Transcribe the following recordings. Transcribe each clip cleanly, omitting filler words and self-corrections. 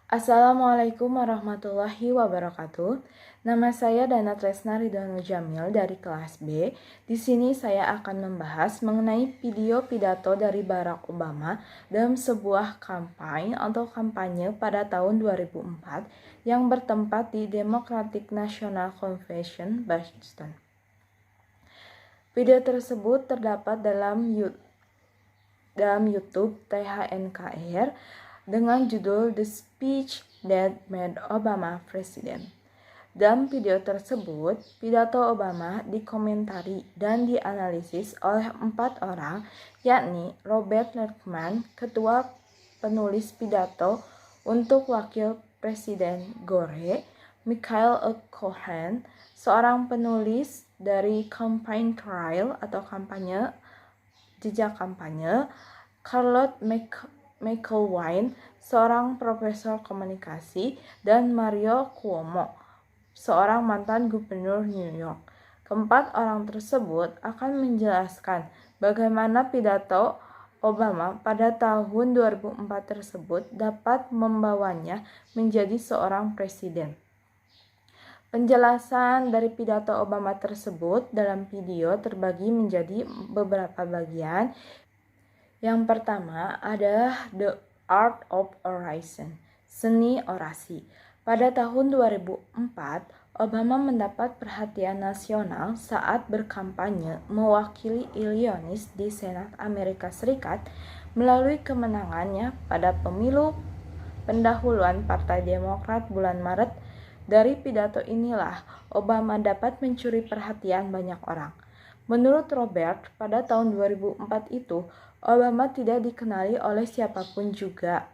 Assalamualaikum warahmatullahi wabarakatuh. Nama saya Dana Tresna Ridwanu Jamil dari kelas B. Di sini saya akan membahas mengenai video pidato dari Barack Obama dalam sebuah kampanye pada tahun 2004 yang bertempat di Democratic National Convention, Boston. Video tersebut terdapat dalam YouTube THNKR dengan judul The Speech That Made Obama President. Dalam video tersebut, pidato Obama dikomentari dan dianalisis oleh 4 orang, yakni Robert Lichtman, ketua penulis pidato untuk Wakil Presiden Gore, Michael Cohen, seorang penulis dari Campaign Trail atau jejak kampanye, Charlotte McElwain, seorang profesor komunikasi, dan Mario Cuomo, seorang mantan gubernur New York. Keempat orang tersebut akan menjelaskan bagaimana pidato Obama pada tahun 2004 tersebut dapat membawanya menjadi seorang presiden. Penjelasan dari pidato Obama tersebut dalam video terbagi menjadi beberapa bagian. Yang pertama adalah The Art of Oration, seni orasi. Pada tahun 2004, Obama mendapat perhatian nasional saat berkampanye mewakili Illinois di Senat Amerika Serikat melalui kemenangannya pada pemilu pendahuluan Partai Demokrat bulan Maret. Dari pidato inilah Obama dapat mencuri perhatian banyak orang. Menurut Robert, pada tahun 2004 itu, Obama tidak dikenali oleh siapapun juga.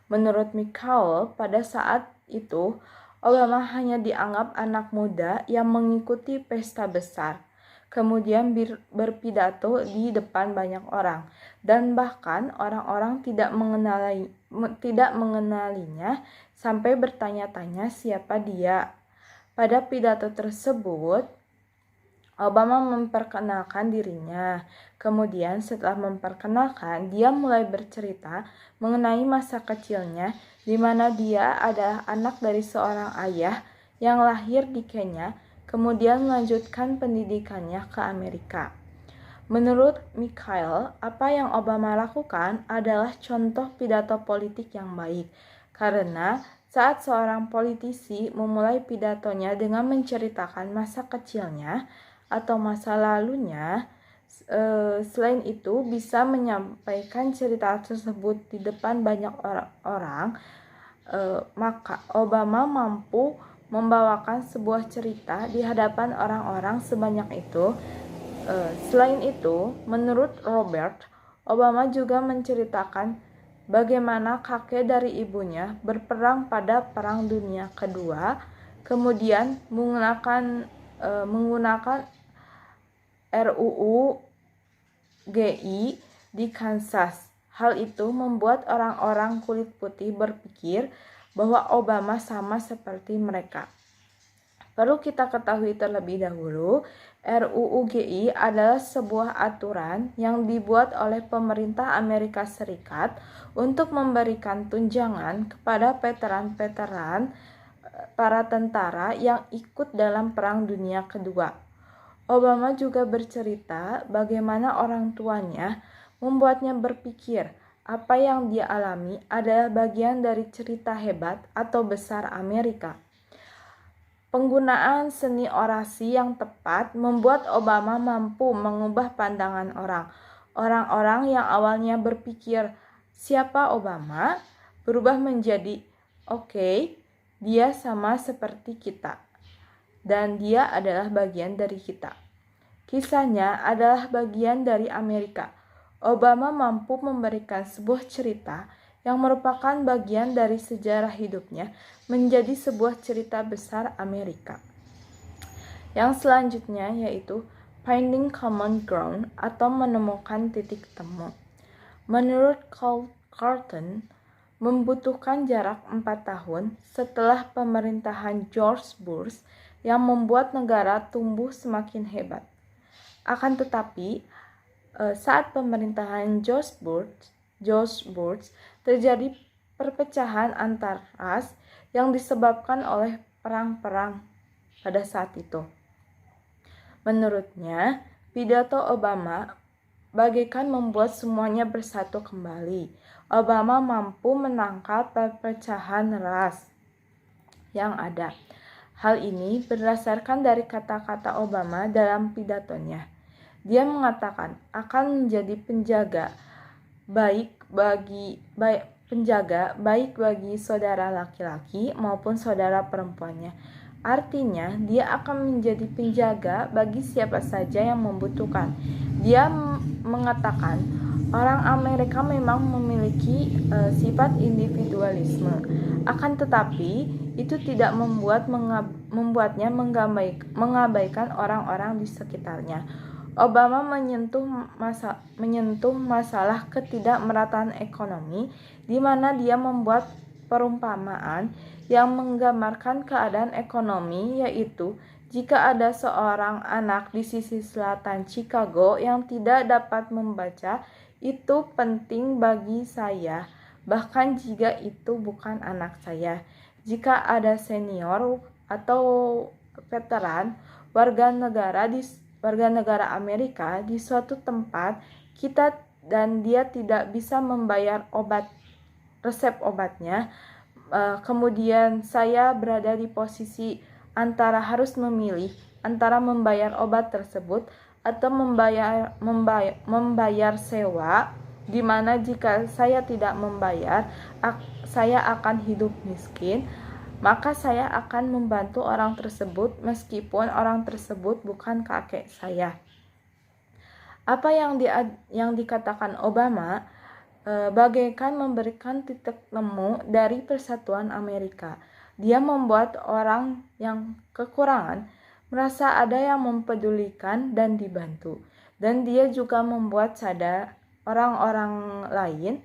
Menurut Michael, pada saat itu, Obama hanya dianggap anak muda yang mengikuti pesta besar, kemudian berpidato di depan banyak orang, dan bahkan orang-orang tidak mengenalinya sampai bertanya-tanya siapa dia. Pada pidato tersebut, Obama memperkenalkan dirinya. Kemudian setelah memperkenalkan, dia mulai bercerita mengenai masa kecilnya di mana dia adalah anak dari seorang ayah yang lahir di Kenya, kemudian melanjutkan pendidikannya ke Amerika. Menurut Michael, apa yang Obama lakukan adalah contoh pidato politik yang baik, karena saat seorang politisi memulai pidatonya dengan menceritakan masa kecilnya atau masa lalunya, selain itu bisa menyampaikan cerita tersebut di depan banyak orang, maka Obama mampu membawakan sebuah cerita di hadapan orang-orang sebanyak itu. Selain itu, menurut Robert, Obama juga menceritakan bagaimana kakek dari ibunya berperang pada Perang Dunia Kedua, kemudian menggunakan RUU GI di Kansas. Hal itu membuat orang-orang kulit putih berpikir bahwa Obama sama seperti mereka. Perlu kita ketahui terlebih dahulu, RUU GI adalah sebuah aturan yang dibuat oleh pemerintah Amerika Serikat untuk memberikan tunjangan kepada veteran-veteran para tentara yang ikut dalam Perang Dunia Kedua. Obama juga bercerita bagaimana orang tuanya membuatnya berpikir apa yang dia alami adalah bagian dari cerita hebat atau besar Amerika. Penggunaan seni orasi yang tepat membuat Obama mampu mengubah pandangan orang. Orang-orang yang awalnya berpikir, siapa Obama? Berubah menjadi, oke, dia sama seperti kita. Dan dia adalah bagian dari kita. Kisahnya adalah bagian dari Amerika. Obama mampu memberikan sebuah cerita yang merupakan bagian dari sejarah hidupnya menjadi sebuah cerita besar Amerika. Yang selanjutnya yaitu Finding Common Ground atau menemukan titik temu. Menurut Carlton, membutuhkan jarak 4 tahun setelah pemerintahan George Bush yang membuat negara tumbuh semakin hebat. Akan tetapi, saat pemerintahan George Bush terjadi perpecahan antar ras yang disebabkan oleh perang-perang pada saat itu. Menurutnya, pidato Obama bagaikan membuat semuanya bersatu kembali. Obama mampu menangkal perpecahan ras yang ada. Hal ini berdasarkan dari kata-kata Obama dalam pidatonya. Dia mengatakan akan menjadi penjaga baik bagi saudara laki-laki maupun saudara perempuannya. Artinya, dia akan menjadi penjaga bagi siapa saja yang membutuhkan. Dia mengatakan orang Amerika memang memiliki sifat individualisme. Akan tetapi, itu tidak membuatnya mengabaikan orang-orang di sekitarnya. Obama menyentuh masalah ketidakmerataan ekonomi, di mana dia membuat perumpamaan yang menggambarkan keadaan ekonomi, yaitu jika ada seorang anak di sisi selatan Chicago yang tidak dapat membaca, itu penting bagi saya, bahkan jika itu bukan anak saya. Jika ada senior atau veteran warga negara Amerika di suatu tempat dan dia tidak bisa membayar resep obatnya, kemudian saya berada di posisi antara harus memilih antara membayar obat tersebut atau membayar sewa, di mana jika saya tidak membayar, saya akan hidup miskin, maka saya akan membantu orang tersebut meskipun orang tersebut bukan kakek saya. Apa yang dikatakan Obama bagaikan memberikan titik temu dari persatuan Amerika. Dia membuat orang yang kekurangan merasa ada yang mempedulikan dan dibantu. Dan dia juga membuat sadar orang-orang lain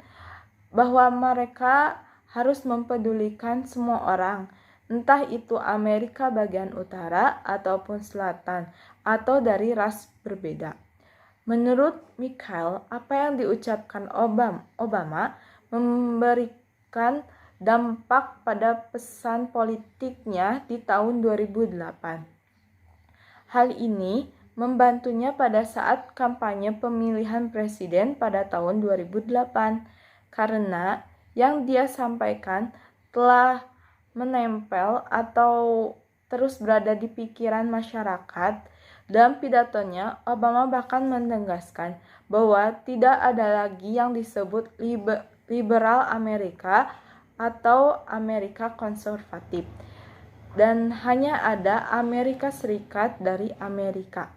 bahwa mereka harus mempedulikan semua orang, entah itu Amerika bagian utara ataupun selatan, atau dari ras berbeda. Menurut Mikhail, apa yang diucapkan Obama memberikan dampak pada pesan politiknya di tahun 2008. Hal ini membantunya pada saat kampanye pemilihan presiden pada tahun 2008, karena yang dia sampaikan telah menempel atau terus berada di pikiran masyarakat. Dalam pidatonya, Obama bahkan menegaskan bahwa tidak ada lagi yang disebut liberal Amerika atau Amerika konservatif, dan hanya ada Amerika Serikat dari Amerika.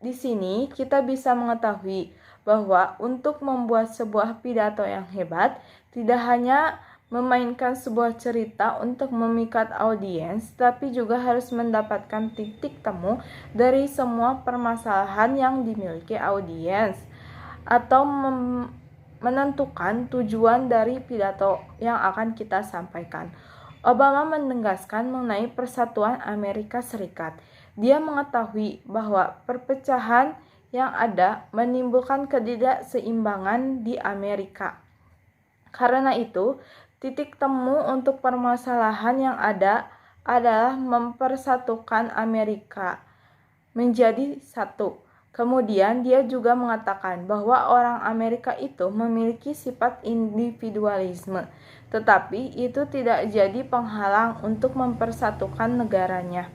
Di sini kita bisa mengetahui bahwa untuk membuat sebuah pidato yang hebat, tidak hanya memainkan sebuah cerita untuk memikat audiens, tapi juga harus mendapatkan titik temu dari semua permasalahan yang dimiliki audiens, atau menentukan tujuan dari pidato yang akan kita sampaikan. Obama menegaskan mengenai persatuan Amerika Serikat. Dia mengetahui bahwa perpecahan yang ada menimbulkan ketidakseimbangan di Amerika. Karena itu, titik temu untuk permasalahan yang ada adalah mempersatukan Amerika menjadi satu. Kemudian dia juga mengatakan bahwa orang Amerika itu memiliki sifat individualisme, tetapi itu tidak jadi penghalang untuk mempersatukan negaranya.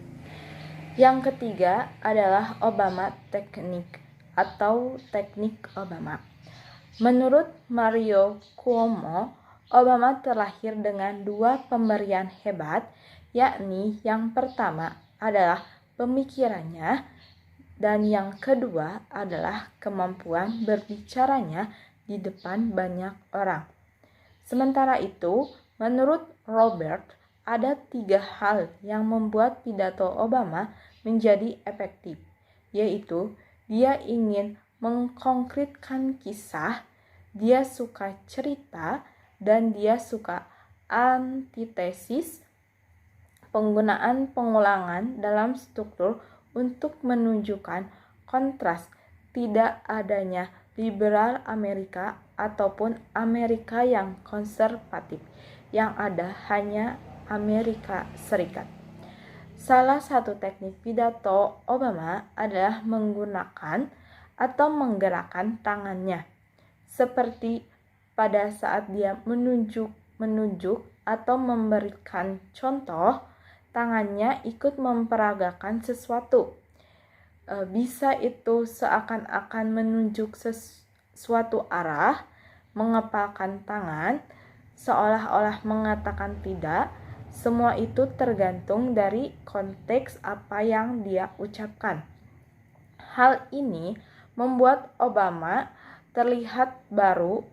Yang ketiga adalah Obama Technique atau teknik Obama. Menurut Mario Cuomo, Obama terlahir dengan 2 pemberian hebat, yakni yang pertama adalah pemikirannya dan yang kedua adalah kemampuan berbicaranya di depan banyak orang. Sementara itu, menurut Robert, ada 3 hal yang membuat pidato Obama menjadi efektif, yaitu dia ingin mengkonkretkan kisah, dia suka cerita, dan dia suka antitesis, penggunaan pengulangan dalam struktur untuk menunjukkan kontras tidak adanya liberal Amerika ataupun Amerika yang konservatif, yang ada hanya Amerika Serikat. Salah satu teknik pidato Obama adalah menggunakan atau menggerakkan tangannya, seperti pada saat dia menunjuk atau memberikan contoh, tangannya ikut memperagakan sesuatu. Bisa itu seakan-akan menunjuk suatu arah, mengepalkan tangan, seolah-olah mengatakan tidak. Semua itu tergantung dari konteks apa yang dia ucapkan. Hal ini membuat Obama terlihat baru,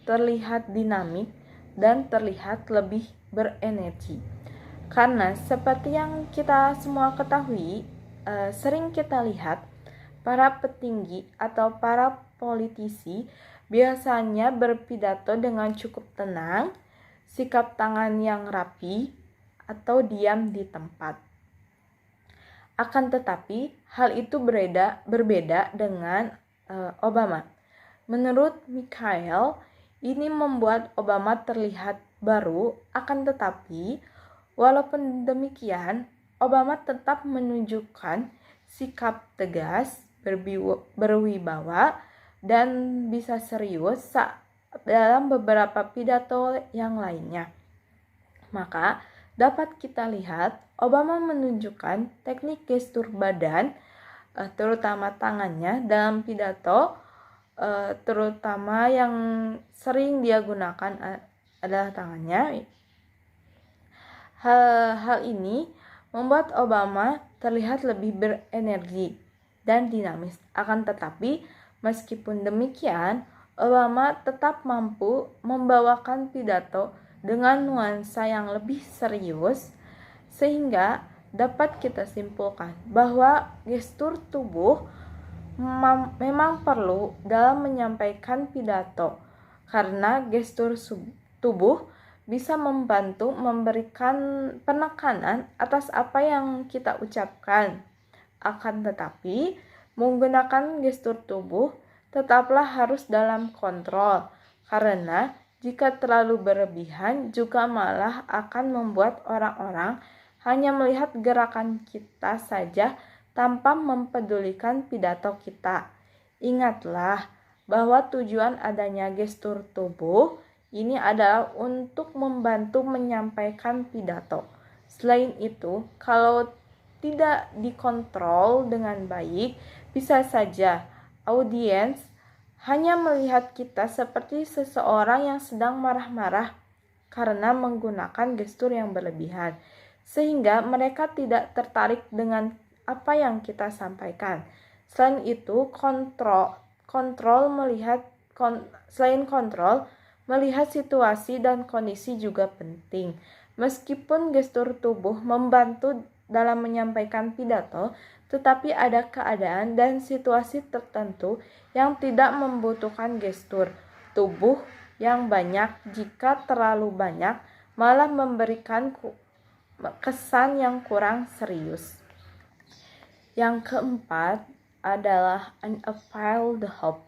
terlihat dinamik, dan terlihat lebih berenergi. Karena seperti yang kita semua ketahui, sering kita lihat para petinggi atau para politisi biasanya berpidato dengan cukup tenang, sikap tangan yang rapi, atau diam di tempat. Akan tetapi, hal itu berbeda dengan Obama. Menurut Mikhail, ini membuat Obama terlihat baru, akan tetapi, walaupun demikian, Obama tetap menunjukkan sikap tegas, berwibawa, dan bisa serius dalam beberapa pidato yang lainnya. Maka, dapat kita lihat Obama menunjukkan teknik gestur badan, terutama tangannya dalam pidato, terutama yang sering dia gunakan adalah tangannya. Hal ini membuat Obama terlihat lebih berenergi dan dinamis. Akan tetapi, meskipun demikian, Obama tetap mampu membawakan pidato dengan nuansa yang lebih serius, sehingga dapat kita simpulkan bahwa gestur tubuh memang perlu dalam menyampaikan pidato, karena gestur tubuh bisa membantu memberikan penekanan atas apa yang kita ucapkan. Akan tetapi, menggunakan gestur tubuh tetaplah harus dalam kontrol, karena jika terlalu berlebihan juga malah akan membuat orang-orang hanya melihat gerakan kita saja tanpa mempedulikan pidato kita. Ingatlah bahwa tujuan adanya gestur tubuh ini adalah untuk membantu menyampaikan pidato. Selain itu, kalau tidak dikontrol dengan baik, bisa saja audiens hanya melihat kita seperti seseorang yang sedang marah-marah karena menggunakan gestur yang berlebihan, sehingga mereka tidak tertarik dengan apa yang kita sampaikan. Selain itu, selain kontrol, melihat situasi dan kondisi juga penting. Meskipun gestur tubuh membantu dalam menyampaikan pidato, tetapi ada keadaan dan situasi tertentu yang tidak membutuhkan gestur tubuh yang banyak. Jika terlalu banyak, malah memberikan kesan yang kurang serius. Yang keempat adalah unveil the hope,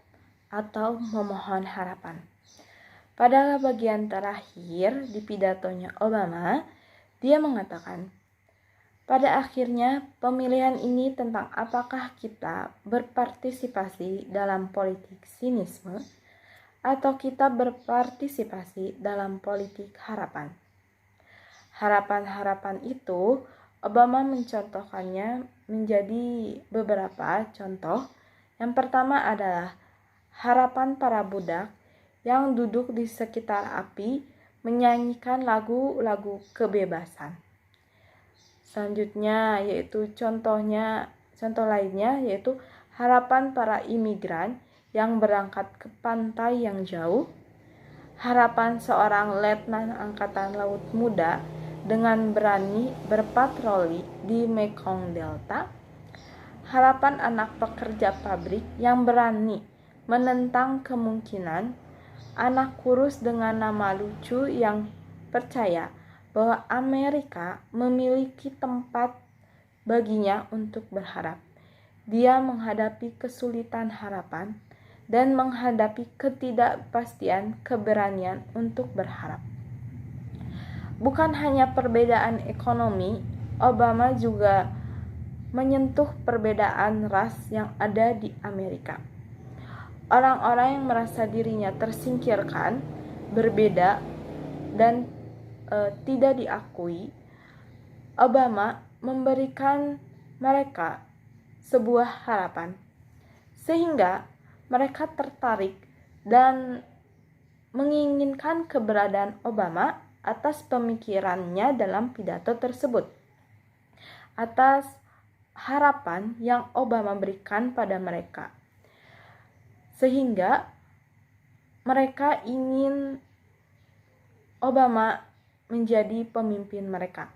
atau memohon harapan. Pada bagian terakhir di pidatonya Obama, dia mengatakan, pada akhirnya, pemilihan ini tentang apakah kita berpartisipasi dalam politik sinisme atau kita berpartisipasi dalam politik harapan. Harapan-harapan itu, Obama mencontohkannya menjadi beberapa contoh. Yang pertama adalah harapan para budak yang duduk di sekitar api menyanyikan lagu-lagu kebebasan. Selanjutnya yaitu contoh lainnya yaitu harapan para imigran yang berangkat ke pantai yang jauh, harapan seorang letnan angkatan laut muda dengan berani berpatroli di Mekong Delta, harapan anak pekerja pabrik yang berani menentang kemungkinan, anak kurus dengan nama lucu yang percaya bahwa Amerika memiliki tempat baginya untuk berharap. Dia menghadapi kesulitan harapan dan menghadapi ketidakpastian keberanian untuk berharap. Bukan hanya perbedaan ekonomi, Obama juga menyentuh perbedaan ras yang ada di Amerika. Orang-orang yang merasa dirinya tersingkirkan, berbeda, dan tidak diakui, Obama memberikan mereka sebuah harapan, sehingga mereka tertarik dan menginginkan keberadaan Obama atas pemikirannya dalam pidato tersebut, atas harapan yang Obama berikan pada mereka, sehingga mereka ingin Obama menjadi pemimpin mereka.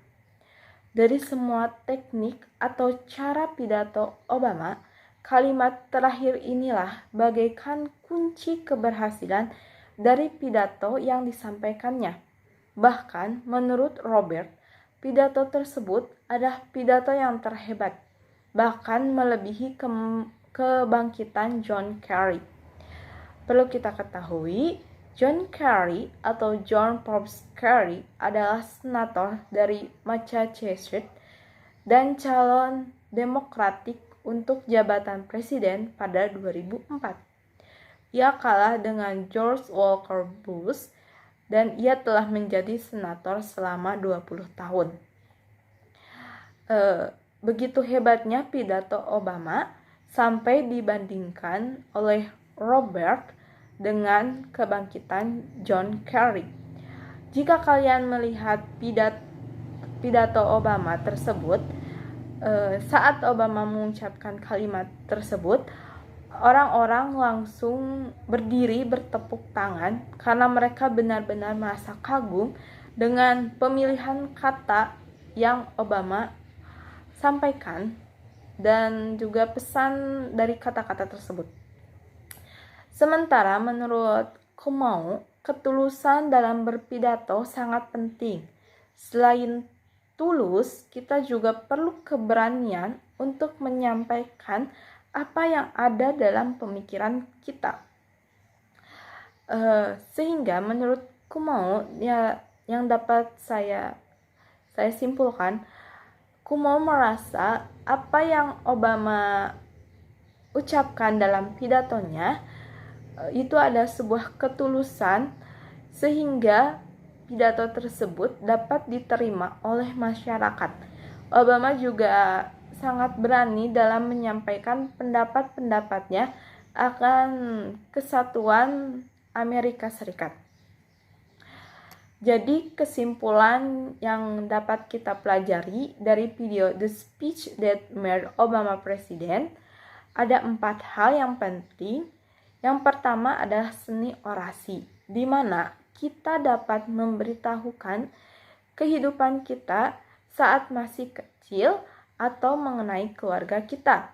Dari semua teknik atau cara pidato Obama, kalimat terakhir inilah bagaikan kunci keberhasilan dari pidato yang disampaikannya. Bahkan menurut Robert, pidato tersebut adalah pidato yang terhebat, bahkan melebihi kebangkitan John Kerry. Perlu kita ketahui, John Kerry atau John Forbes Kerry adalah senator dari Massachusetts dan calon Demokratik untuk jabatan presiden pada 2004. Ia kalah dengan George Walker Bush dan ia telah menjadi senator selama 20 tahun. Begitu hebatnya pidato Obama sampai dibandingkan oleh Robert dengan kebangkitan John Kerry. Jika kalian melihat pidato Obama tersebut, saat Obama mengucapkan kalimat tersebut, orang-orang langsung berdiri bertepuk tangan karena mereka benar-benar merasa kagum dengan pemilihan kata yang Obama sampaikan dan juga pesan dari kata-kata tersebut. Sementara menurut Kumail, ketulusan dalam berpidato sangat penting. Selain tulus, kita juga perlu keberanian untuk menyampaikan apa yang ada dalam pemikiran kita. Sehingga menurut Kumail, ya, yang dapat saya simpulkan, Kumail merasa apa yang Obama ucapkan dalam pidatonya itu ada sebuah ketulusan, sehingga pidato tersebut dapat diterima oleh masyarakat. Obama juga sangat berani dalam menyampaikan pendapat-pendapatnya akan kesatuan Amerika Serikat. Jadi kesimpulan yang dapat kita pelajari dari video The Speech That Made Obama President, ada 4 hal yang penting. Yang pertama adalah seni orasi, di mana kita dapat memberitahukan kehidupan kita saat masih kecil atau mengenai keluarga kita.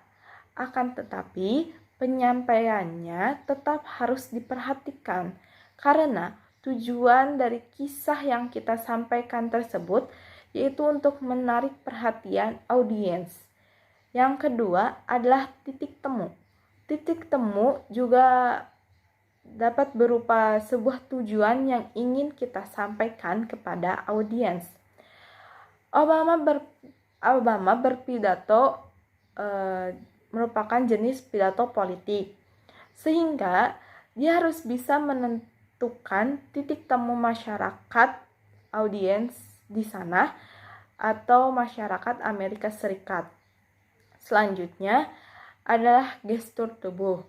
Akan tetapi, penyampaiannya tetap harus diperhatikan, karena tujuan dari kisah yang kita sampaikan tersebut yaitu untuk menarik perhatian audiens. Yang kedua adalah titik temu. Titik temu juga dapat berupa sebuah tujuan yang ingin kita sampaikan kepada audiens. Obama berpidato merupakan jenis pidato politik, sehingga dia harus bisa menentukan titik temu masyarakat audiens di sana atau masyarakat Amerika Serikat. Selanjutnya adalah gestur tubuh.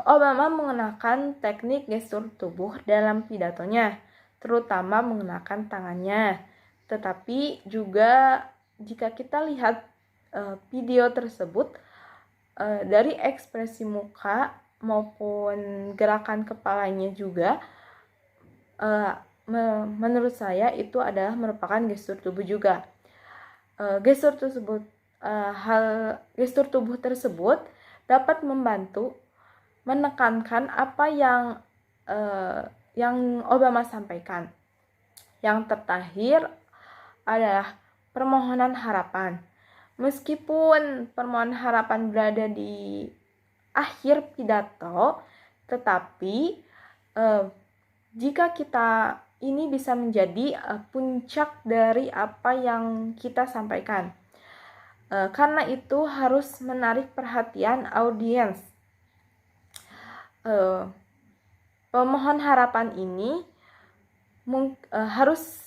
Obama mengenakan teknik gestur tubuh dalam pidatonya, terutama menggunakan tangannya. Tetapi juga jika kita lihat video tersebut, dari ekspresi muka maupun gerakan kepalanya juga, menurut saya itu adalah merupakan gestur tubuh juga. Gestur tubuh tersebut dapat membantu menekankan apa yang Obama sampaikan. Yang terakhir adalah permohonan harapan. Meskipun permohonan harapan berada di akhir pidato, tetapi jika kita ini bisa menjadi puncak dari apa yang kita sampaikan. Karena itu harus menarik perhatian audiens. Pemohon harapan ini harus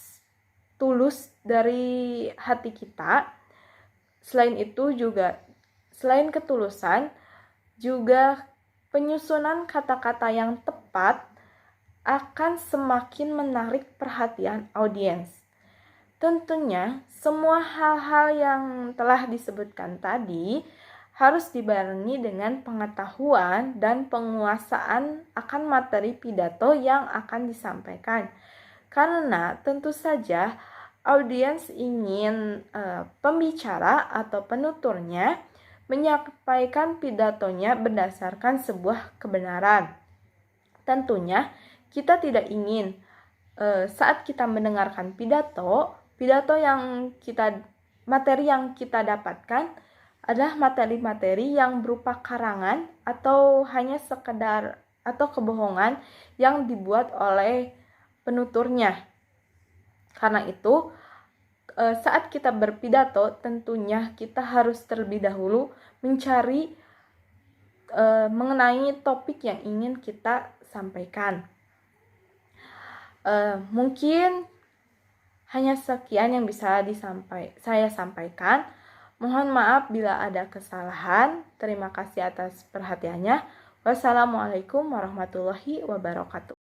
tulus dari hati kita. Selain itu juga, selain ketulusan, juga penyusunan kata-kata yang tepat akan semakin menarik perhatian audiens. Tentunya, semua hal-hal yang telah disebutkan tadi harus dibarengi dengan pengetahuan dan penguasaan akan materi pidato yang akan disampaikan. Karena tentu saja audiens ingin pembicara atau penuturnya menyampaikan pidatonya berdasarkan sebuah kebenaran. Tentunya kita tidak ingin saat kita mendengarkan materi yang kita dapatkan adalah materi-materi yang berupa karangan atau hanya sekedar atau kebohongan yang dibuat oleh penuturnya. Karena itu, saat kita berpidato, tentunya kita harus terlebih dahulu mencari mengenai topik yang ingin kita sampaikan. Mungkin hanya sekian yang bisa saya sampaikan. Mohon maaf bila ada kesalahan. Terima kasih atas perhatiannya. Wassalamualaikum warahmatullahi wabarakatuh.